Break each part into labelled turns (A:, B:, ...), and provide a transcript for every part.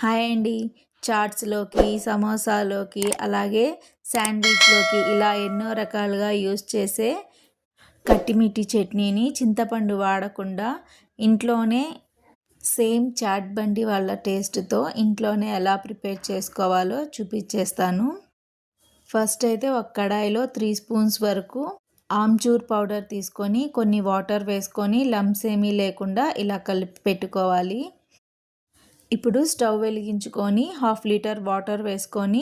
A: Hi అండి. చాట్స్‌లోకి, సమోసాలోకి, అలాగే శాండ్‌విచ్‌లోకి ఇలా ఎన్నో రకాలుగా యూజ్ చేసే కట్టిమిట్టి చట్నీని చింతపండు వాడకుండా ఇంట్లోనే సేమ్ చాట్ బండి వాళ్ళ టేస్ట్‌తో ఇంట్లోనే ఎలా ప్రిపేర్ చేసుకోవాలో చూపించేస్తాను. ఫస్ట్ అయితే ఒక కడాయిలో 3 స్పూన్స్ వరకు ఆమ్చూర్ పౌడర్ తీసుకొని కొన్ని వాటర్ వేసుకొని లంప్స్ ఏమీ లేకుండా ఇలా కలిపి పెట్టుకోవాలి. ఇప్పుడు స్టవ్ వెలిగించుకొని 1/2 లీటర్ వాటర్ వేసుకొని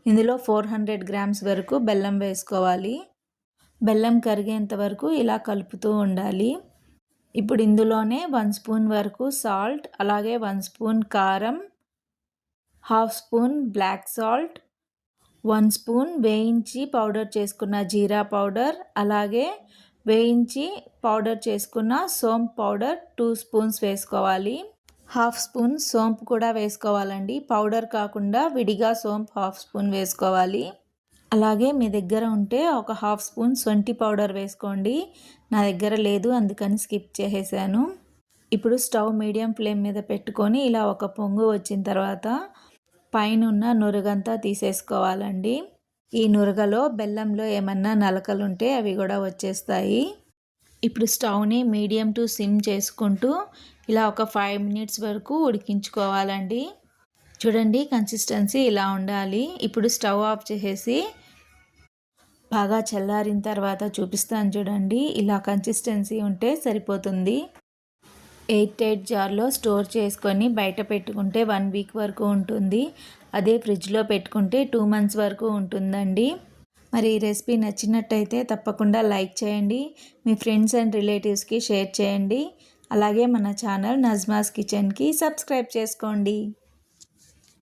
A: ఇందులో 400 గ్రామ్స్ వరకు బెల్లం వేసుకోవాలి. బెల్లం కరిగేంత వరకు ఇలా కలుపుతూ ఉండాలి. ఇప్పుడు ఇందులోనే 1 స్పూన్ వరకు సాల్ట్, అలాగే 1 స్పూన్ కారం, 1/2 స్పూన్ బ్లాక్ సాల్ట్, 1 స్పూన్ వేయించి పౌడర్ చేసుకున్న జీరా పౌడర్, అలాగే వేయించి పౌడర్ చేసుకున్న సోంపు పౌడర్ 2 స్పూన్స్ వేసుకోవాలి. 1/2 స్పూన్ సోంపు కూడా వేసుకోవాలండి. పౌడర్ కాకుండా విడిగా సోంపు 1/2 స్పూన్ వేసుకోవాలి. అలాగే మీ దగ్గర ఉంటే ఒక 1/2 స్పూన్ శొంఠి పౌడర్ వేసుకోండి. నా దగ్గర లేదు, అందుకని స్కిప్ చేసేసాను. ఇప్పుడు స్టవ్ మీడియం ఫ్లేమ్ మీద పెట్టుకొని ఇలా ఒక పొంగు వచ్చిన తర్వాత పైనున్న నురగంతా తీసేసుకోవాలండి. ఈ నురగలో బెల్లంలో ఏమన్నా నలకలుంటే అవి కూడా వచ్చేస్తాయి. ఇప్పుడు స్టవ్ని మీడియం టు సిమ్ చేసుకుంటూ ఇలా ఒక 5 మినిట్స్ వరకు ఉడికించుకోవాలండి. చూడండి, కన్సిస్టెన్సీ ఇలా ఉండాలి. ఇప్పుడు స్టవ్ ఆఫ్ చేసేసి బాగా చల్లారిన తర్వాత చూపిస్తాను చూడండి. ఇలా కన్సిస్టెన్సీ ఉంటే సరిపోతుంది. ఎయిర్ టైట్ జార్లో స్టోర్ చేసుకొని బయట పెట్టుకుంటే 1 వీక్ వరకు ఉంటుంది. అదే ఫ్రిడ్జ్లో పెట్టుకుంటే 2 మంత్స్ వరకు ఉంటుందండి. మరి ఈ రెసిపీ నచ్చినట్టయితే తప్పకుండా లైక్ చేయండి. మీ ఫ్రెండ్స్ అండ్ రిలేటివ్స్కి షేర్ చేయండి. అలాగే మన ఛానల్ నజ్మాస్ కిచెన్కి సబ్స్క్రైబ్ చేసుకోండి.